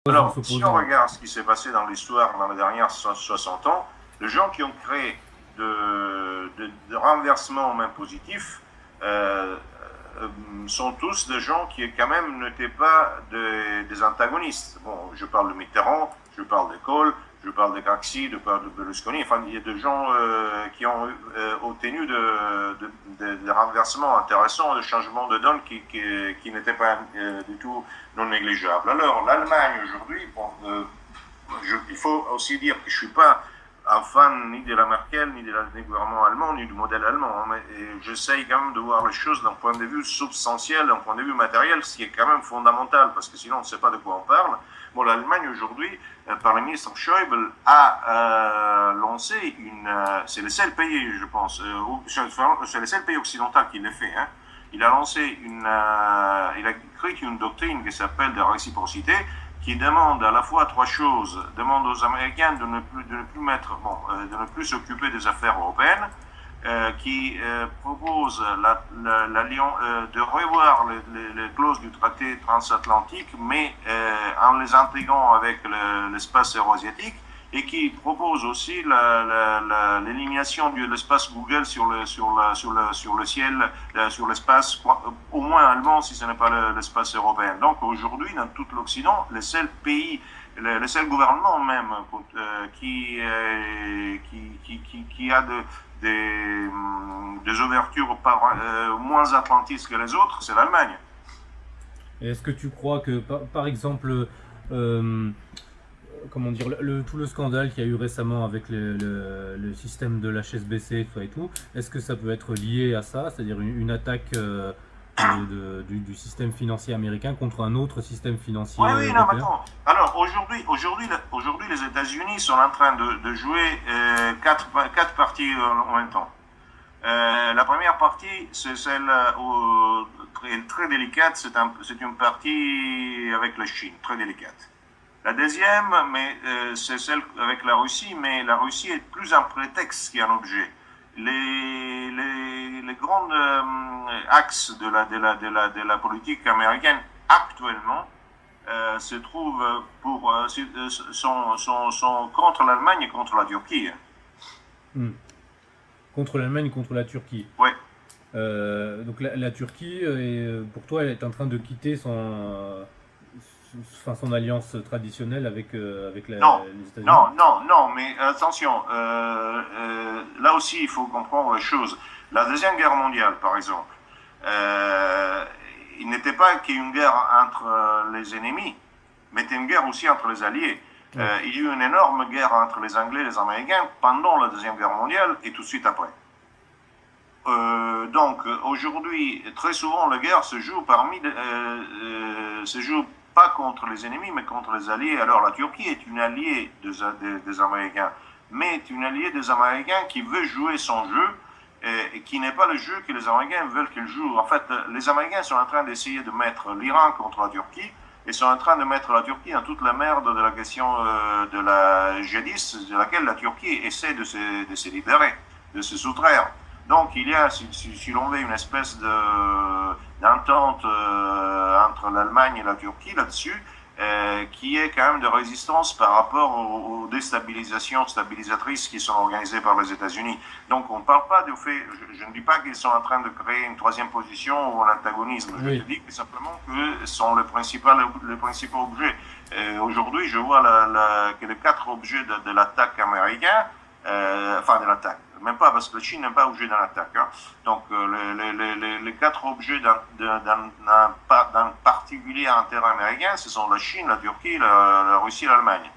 Alors, si on regarde ce qui s'est passé dans l'histoire dans les dernières 60 ans, les gens qui ont créé de renversements même positifs sont tous des gens qui quand même n'étaient pas des antagonistes. Bon, je parle de Mitterrand, je parle de Kohl, je parle de Craxi, je parle de Berlusconi. Enfin, il y a des gens qui ont obtenu des renversements intéressants, des changements de donne qui n'étaient pas du tout non négligeables. Alors, l'Allemagne aujourd'hui, bon, il faut aussi dire que je ne suis pas un fan ni de la Merkel, ni du gouvernement allemand, ni du modèle allemand. Hein, mais j'essaye quand même de voir les choses d'un point de vue substantiel, d'un point de vue matériel, ce qui est quand même fondamental, parce que sinon on ne sait pas de quoi on parle. Bon, l'Allemagne aujourd'hui, par le ministre Schäuble, a lancé c'est le seul pays, je pense, c'est le seul pays occidental qui l'a fait. Hein. Il a lancé il a créé une doctrine qui s'appelle de réciprocité, qui demande à la fois trois choses. Demande aux Américains de ne plus s'occuper des affaires européennes, qui propose de revoir les clauses du traité transatlantique, mais en les intégrant avec l'espace euro-asiatique, et qui propose aussi l'élimination de l'espace Google sur le ciel, sur l'espace au moins allemand si ce n'est pas l'espace européen. Donc aujourd'hui, dans tout l'Occident, le seul gouvernement même qui a des ouvertures moins atlantistes que les autres, c'est l'Allemagne. Est-ce que tu crois que, par exemple, comment dire, tout le scandale qu'il y a eu récemment avec le système de l'HSBC et tout, est-ce que ça peut être lié à ça, c'est-à-dire une attaque du système financier américain contre un autre système financier oui, européen? Non, attends. Alors aujourd'hui, les États-Unis sont en train de jouer quatre parties en même temps. La première partie, c'est celle très délicate, c'est une partie avec la Chine, très délicate. La deuxième, c'est celle avec la Russie, mais la Russie est plus un prétexte qu'un objet. Les grands axes de la politique américaine actuellement se trouvent sont contre l'Allemagne et contre la Turquie. Contre l'Allemagne et contre la Turquie. Oui. Donc la Turquie, pour toi, elle est en train de quitter son alliance traditionnelle avec les États-Unis. Non, mais attention, là aussi il faut comprendre les choses. La Deuxième Guerre mondiale, par exemple, il n'était pas qu'une guerre entre les ennemis, mais c'était une guerre aussi entre les alliés. Il y a eu une énorme guerre entre les Anglais et les Américains pendant la Deuxième Guerre mondiale et tout de suite après. Donc aujourd'hui, très souvent, la guerre se joue pas contre les ennemis, mais contre les alliés. Alors la Turquie est une alliée des Américains, mais est une alliée des Américains qui veut jouer son jeu et qui n'est pas le jeu que les Américains veulent qu'il joue. En fait, les Américains sont en train d'essayer de mettre l'Iran contre la Turquie et sont en train de mettre la Turquie dans toute la merde de la question de la djihadiste, de laquelle la Turquie essaie de se libérer, de se soustraire. Donc il y a, si l'on veut, une espèce d'entente entre l'Allemagne et la Turquie là-dessus, qui est quand même de résistance par rapport aux déstabilisations stabilisatrices qui sont organisées par les États-Unis. Donc on ne parle pas du fait, je ne dis pas qu'ils sont en train de créer une troisième position ou un antagonisme, je te dis que simplement que sont les principaux objets. Aujourd'hui, je vois que les quatre objets de l'attaque américaine, de l'attaque, même pas parce que la Chine n'est pas objet d'un attaque. Hein. Donc les quatre objets d'un particulier intérêt américain, ce sont la Chine, la Turquie, la Russie et l'Allemagne.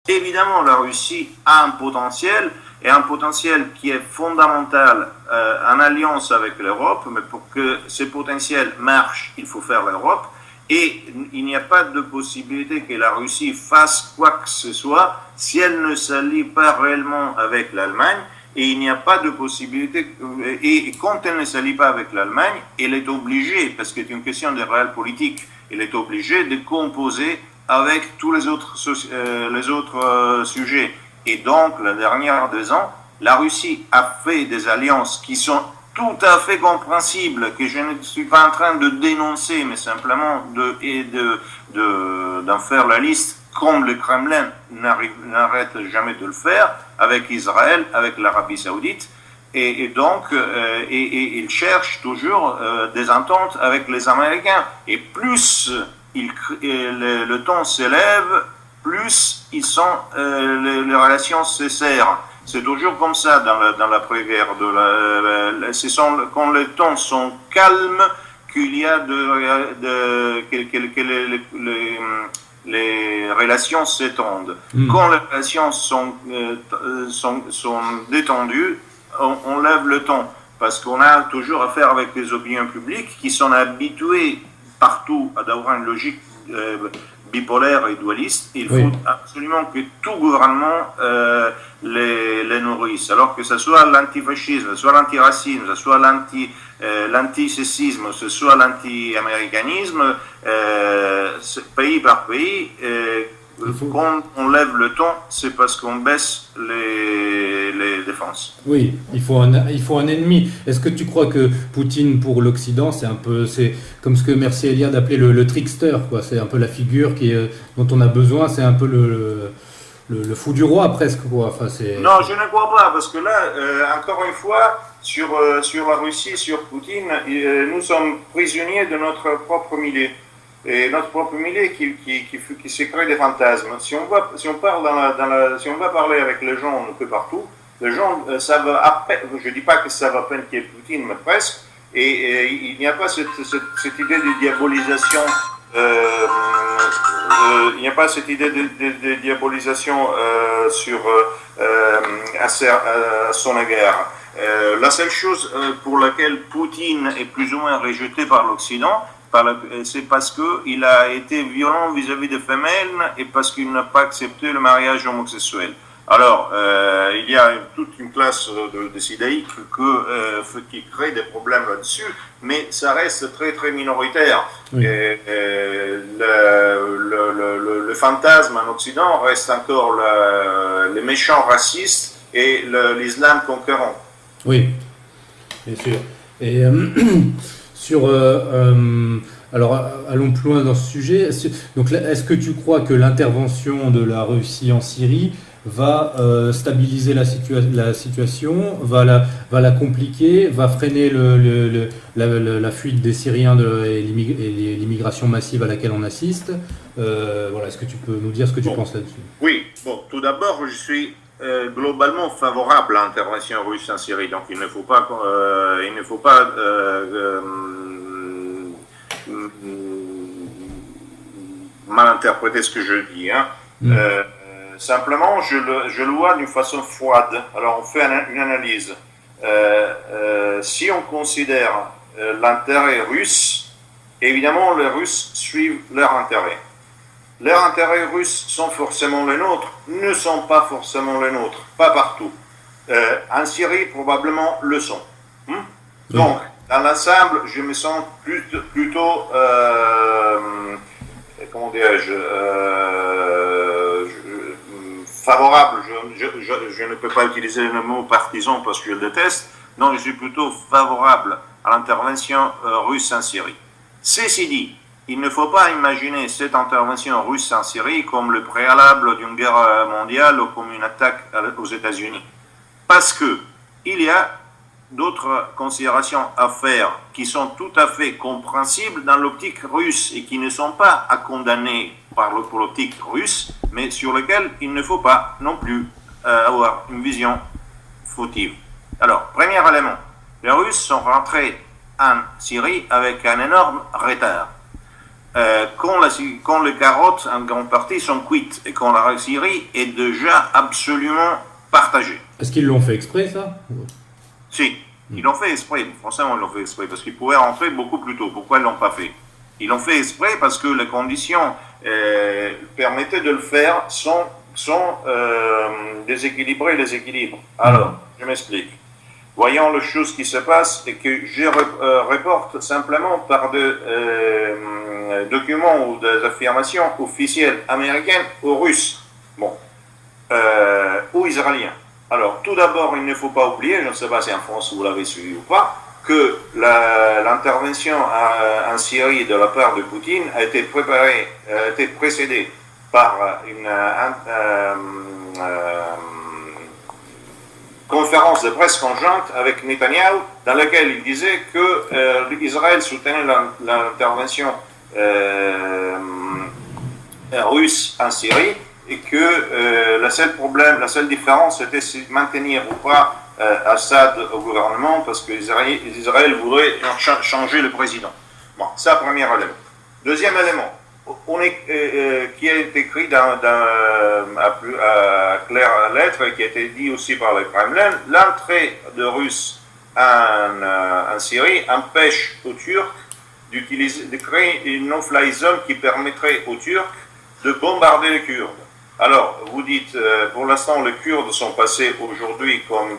Évidemment, la Russie a un potentiel, et un potentiel qui est fondamental en alliance avec l'Europe, mais pour que ce potentiel marche, il faut faire l'Europe. Et il n'y a pas de possibilité que la Russie fasse quoi que ce soit si elle ne s'allie pas réellement avec l'Allemagne. Et il n'y a pas de possibilité, et quand elle ne s'allie pas avec l'Allemagne, elle est obligée, parce que c'est une question de réel politique, elle est obligée de composer avec tous les autres sujets. Et donc, les dernières 2 ans, la Russie a fait des alliances qui sont tout à fait compréhensible, que je ne suis pas en train de dénoncer, mais simplement d'en faire la liste comme le Kremlin n'arrête jamais de le faire, avec Israël, avec l'Arabie Saoudite, et donc il cherche toujours des ententes avec les Américains. Et plus le ton s'élève, plus les relations se serrent. C'est toujours comme ça dans la pré-guerre. Quand les tons sont calmes, qu'il y a les relations s'étendent. Quand les relations sont détendues, on lève le ton. Parce qu'on a toujours affaire avec des opinions publiques qui sont habituées partout à avoir une logique bipolaire et dualiste. Il faut absolument que tout gouvernement les nourrisse. Alors que ce soit l'antifascisme, ce soit l'antiracisme, ce soit l'antisexisme, ce soit l'anti-américanisme, pays par pays, quand on lève le ton, c'est parce qu'on baisse les défenses. Oui, il faut un ennemi. Est-ce que tu crois que Poutine, pour l'Occident, c'est comme ce que Mircea Eliade appelait le trickster, quoi. C'est un peu la figure dont on a besoin, c'est un peu le fou du roi presque, quoi. Enfin, non, je ne crois pas, parce que là, encore une fois, sur la Russie, sur Poutine, nous sommes prisonniers de notre propre milieu. Et notre propre milieu qui se crée des fantasmes. Si on va parler avec les gens un peu partout, les gens savent à peine, je dis pas que ça va à peine qu'il y ait Poutine, mais presque, et il n'y a pas cette idée de diabolisation, il n'y a pas cette idée de diabolisation à son égard. La seule chose pour laquelle Poutine est plus ou moins rejeté par l'Occident, c'est parce qu'il a été violent vis-à-vis des femelles et parce qu'il n'a pas accepté le mariage homosexuel. Alors, il y a toute une classe de sidaïques qui crée des problèmes là-dessus, mais ça reste très très minoritaire. Oui. Le fantasme en Occident reste encore les méchants racistes et l'islam conquérant. Oui, bien sûr. Et alors, allons plus loin dans ce sujet. Donc, est-ce que tu crois que l'intervention de la Russie en Syrie va stabiliser la situation, va la compliquer, va freiner la fuite des Syriens et l'immigration massive à laquelle on assiste? Voilà, est-ce que tu peux nous dire ce que tu penses là-dessus? Oui, bon, tout d'abord, je suis globalement favorable à l'intervention russe en Syrie, donc il ne faut pas mal interpréter ce que je dis. Simplement, je le vois d'une façon froide. Alors, on fait une analyse. Si on considère l'intérêt russe, évidemment, les Russes suivent leur intérêt. Leurs intérêts russes sont forcément les nôtres, ne sont pas forcément les nôtres, pas partout. En Syrie, probablement, le sont. Donc, dans l'ensemble, je me sens plutôt comment dirais-je, favorable. Je ne peux pas utiliser le mot partisan parce que je le déteste. Non, je suis plutôt favorable à l'intervention russe en Syrie. Ceci dit, il ne faut pas imaginer cette intervention russe en Syrie comme le préalable d'une guerre mondiale ou comme une attaque aux États-Unis. Parce que il y a d'autres considérations à faire qui sont tout à fait compréhensibles dans l'optique russe et qui ne sont pas à condamner pour l'optique russe, mais sur lesquelles il ne faut pas non plus avoir une vision fautive. Alors, premier élément, les Russes sont rentrés en Syrie avec un énorme retard. Quand les carottes en grande partie sont cuites et quand la Syrie est déjà absolument partagée. Est-ce qu'ils l'ont fait exprès, ça? Si, ils l'ont fait exprès, forcément ils l'ont fait exprès, parce qu'ils pouvaient rentrer beaucoup plus tôt. Pourquoi ils ne l'ont pas fait? Ils l'ont fait exprès parce que les conditions permettaient de le faire sans déséquilibrer les équilibres. Alors, je m'explique. Voyons les choses qui se passent et que je reporte simplement par des documents ou des affirmations officielles américaines ou russes, ou israéliennes. Alors, tout d'abord, il ne faut pas oublier, je ne sais pas si en France vous l'avez suivi ou pas, que l'intervention en Syrie de la part de Poutine a été précédée par une conférence de presse conjointe avec Netanyahou, dans laquelle il disait que Israël soutenait l'intervention russe en Syrie et que la seule différence était de maintenir ou pas Assad au gouvernement parce que Israël voudrait changer le président. Bon, ça, premier élément. Deuxième élément, qui a été écrit à claire lettre et qui a été dit aussi par le Kremlin, l'entrée de Russes en Syrie empêche aux Turcs de créer une no-fly zone qui permettrait aux Turcs de bombarder les Kurdes. Alors, vous dites, pour l'instant, les Kurdes sont passés aujourd'hui comme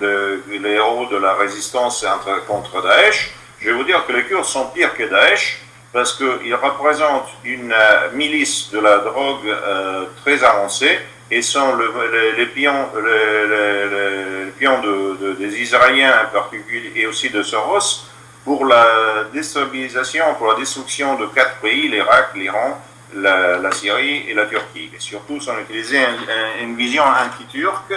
les héros de la résistance contre Daesh. Je vais vous dire que les Kurdes sont pires que Daesh parce qu'ils représentent une milice de la drogue très avancée et sont les pions des Israéliens en particulier et aussi de Soros pour la déstabilisation, pour la destruction de 4 pays, l'Irak, l'Iran, la Syrie et la Turquie. Et surtout, ils ont utilisé une vision anti-turque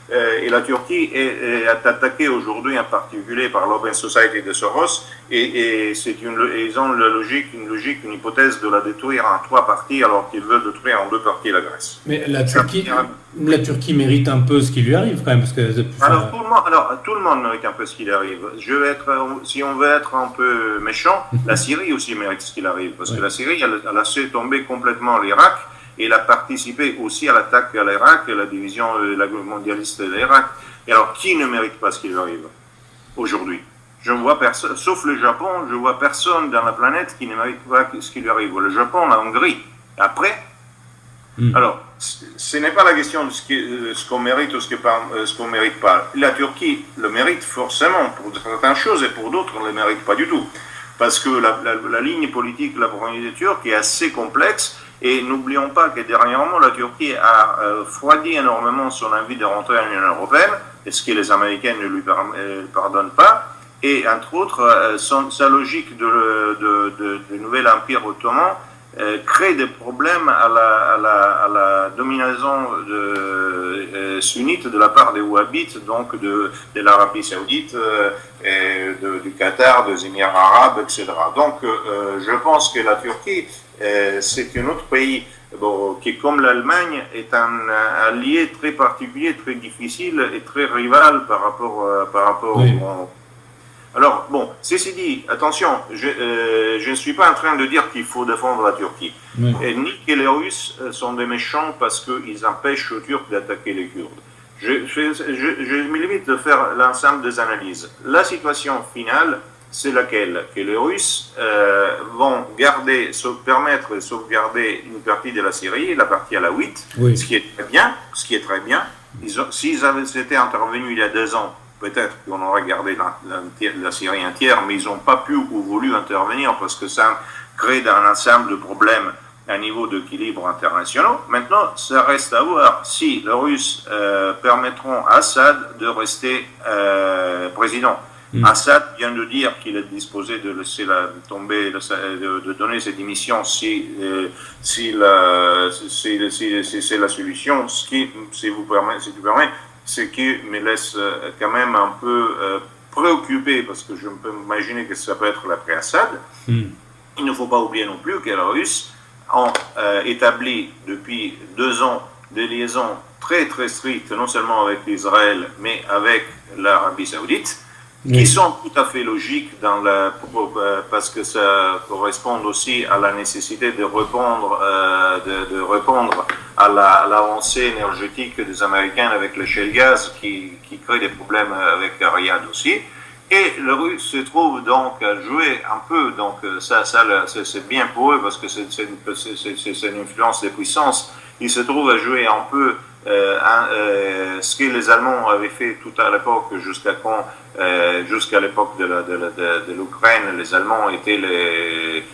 et la Turquie est attaquée aujourd'hui en particulier par l'Open Society de Soros et ils ont une hypothèse de la détruire en 3 parties alors qu'ils veulent détruire en 2 parties la Grèce. Mais la Turquie mérite un peu ce qui lui arrive quand même. Parce que tout le monde mérite un peu ce qui lui arrive. Si on veut être un peu méchant, la Syrie aussi mérite ce qui lui arrive. Parce que la Syrie, elle a laissé tomber complètement l'Irak. Et il a participé aussi à l'attaque à l'Irak, à la division mondialiste de l'Irak. Et alors, qui ne mérite pas ce qui lui arrive aujourd'hui? Je ne vois personne, sauf le Japon, je ne vois personne dans la planète qui ne mérite pas ce qui lui arrive. Le Japon, la Hongrie. Après, alors, ce n'est pas la question de ce qu'on mérite ou ce qu'on ne mérite pas. La Turquie le mérite forcément pour certaines choses et pour d'autres, on ne le mérite pas du tout. Parce que la ligne politique de la communauté turque est assez complexe. Et n'oublions pas que dernièrement, la Turquie a froidi énormément son envie de rentrer en Union européenne, ce que les Américains ne lui pardonnent pas. Et entre autres, sa logique de nouvel empire ottoman crée des problèmes à la domination sunnite de la part des Wahhabites, donc de l'Arabie Saoudite, du Qatar, des Émirats arabes, etc. Donc, je pense que la Turquie, c'est un autre pays qui, comme l'Allemagne, est un allié très particulier, très difficile et très rival par rapport oui. au... Alors, bon, ceci dit, attention, je ne suis pas en train de dire qu'il faut défendre la Turquie. Oui. Ni que les Russes sont des méchants parce qu'ils empêchent aux Turcs d'attaquer les Kurdes. Je me limite de faire l'ensemble des analyses. La situation finale, c'est laquelle? Que les Russes vont permettre de sauvegarder une partie de la Syrie, la partie alawite, oui. ce qui est très bien. S'ils avaient été intervenus il y a 2 ans, peut-être qu'on aurait gardé la Syrie entière, mais ils n'ont pas pu ou voulu intervenir parce que ça crée un ensemble de problèmes à niveau d'équilibre international. Maintenant, ça reste à voir si les Russes permettront à Assad de rester président. Assad vient de dire qu'il est disposé de laisser tomber, de donner ses démissions si c'est la solution. Ce qui, si tu permets, ce qui me laisse quand même un peu préoccupé, parce que je peux imaginer que ça peut être l'après-Assad. Il ne faut pas oublier non plus que les Russes ont établi depuis 2 ans des liaisons très très strictes, non seulement avec Israël, mais avec l'Arabie Saoudite, qui sont tout à fait logiques parce que ça correspond aussi à la nécessité de répondre à l'avancée énergétique des Américains avec le shale gas qui crée des problèmes avec Riyad aussi. Et le Russe se trouve donc à jouer un peu, donc ça c'est bien pour eux parce que c'est une influence des puissances. Ils se trouvent à jouer un peu ce que les Allemands avaient fait tout à l'époque, jusqu'à l'époque de l'Ukraine. Les Allemands étaient les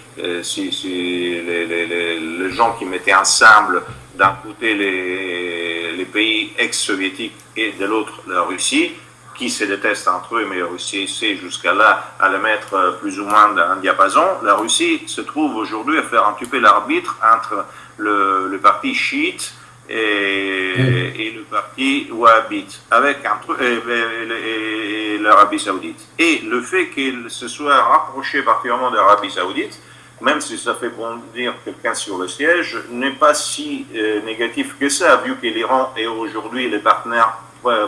gens qui mettaient ensemble d'un côté les pays ex-soviétiques et de l'autre la Russie qui se détestent entre eux, mais la Russie essaie jusqu'à là à le mettre plus ou moins dans un diapason. La Russie se trouve aujourd'hui à faire un petit peu l'arbitre entre le parti chiite et le parti wahhabite, avec et l'Arabie Saoudite. Et le fait qu'il se soit rapproché particulièrement de l'Arabie Saoudite, même si ça fait bondir quelqu'un sur le siège, n'est pas si négatif que ça, vu que l'Iran est aujourd'hui le partenaire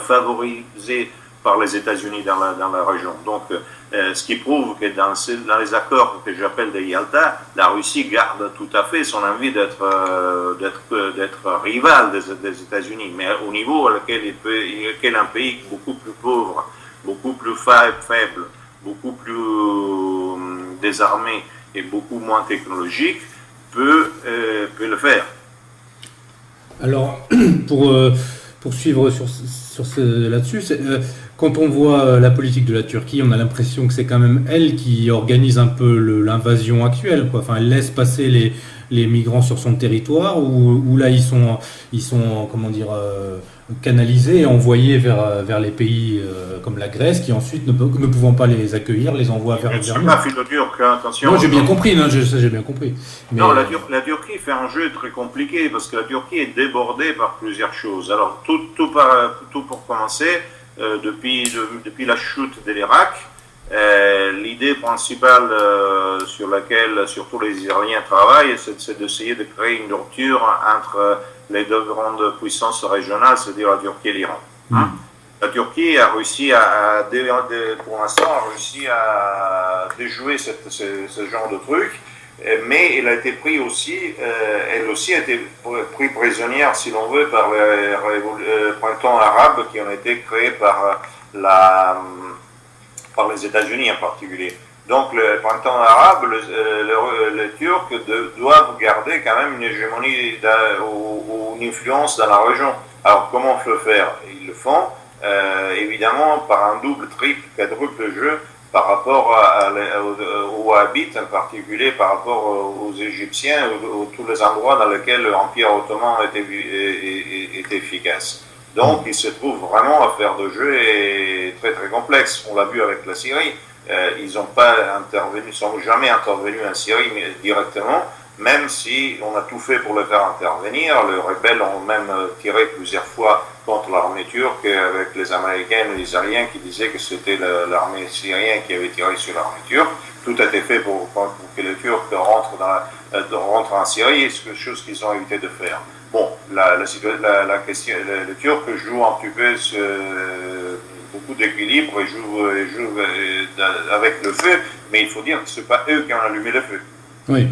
favorisé par les États-Unis dans la région. Donc, ce qui prouve que dans les accords que j'appelle de Yalta, la Russie garde tout à fait son envie d'être rival des États-Unis, mais au niveau auquel un pays beaucoup plus pauvre, beaucoup plus faible, beaucoup plus désarmé et beaucoup moins technologique peut le faire. Alors, pour poursuivre là-dessus, quand on voit la politique de la Turquie, on a l'impression que c'est quand même elle qui organise un peu l'invasion actuelle, quoi. Enfin, elle laisse passer les migrants sur son territoire, ou là ils sont comment dire, canalisés et envoyés vers les pays comme la Grèce, qui ensuite, ne pouvant pas les accueillir, les envoient vers nous. Je ne suis pas philo-turc, attention. Non, j'ai bien compris, j'ai bien compris. Mais non, la Turquie fait un jeu très compliqué parce que la Turquie est débordée par plusieurs choses. Alors, tout pour commencer, depuis la chute de l'Irak, l'idée principale sur laquelle surtout les Israéliens travaillent, c'est d'essayer de créer une rupture entre les deux grandes puissances régionales, c'est-à-dire la Turquie et l'Iran. La Turquie a réussi pour l'instant, a réussi à déjouer ce genre de truc, mais elle a été prise aussi, elle aussi a été prise prisonnière, si l'on veut, par les printemps arabes qui ont été créés par les États-Unis en particulier. Donc le printemps arabe, les Turcs doivent garder quand même une hégémonie ou une influence dans la région. Alors comment le faire? Ils le font évidemment par un double, triple, quadruple jeu par rapport aux Wahhabites, en particulier par rapport aux Égyptiens, ou tous les endroits dans lesquels l'Empire ottoman était efficace. Donc, il se trouve vraiment à faire de jeu très très complexe. On l'a vu avec la Syrie. Ils n'ont pas intervenu, ils sont jamais intervenus en Syrie directement, même si on a tout fait pour le faire intervenir. Les rebelles ont même tiré plusieurs fois contre l'armée turque, avec les Américains et les Israéliens qui disaient que c'était l'armée syrienne qui avait tiré sur l'armée turque. Tout a été fait pour que les Turcs rentrent en Syrie, c'est quelque chose qu'ils ont évité de faire. Bon, la question, les Turcs jouent un petit peu beaucoup d'équilibre et jouent avec le feu, mais il faut dire que ce n'est pas eux qui ont allumé le feu. Oui,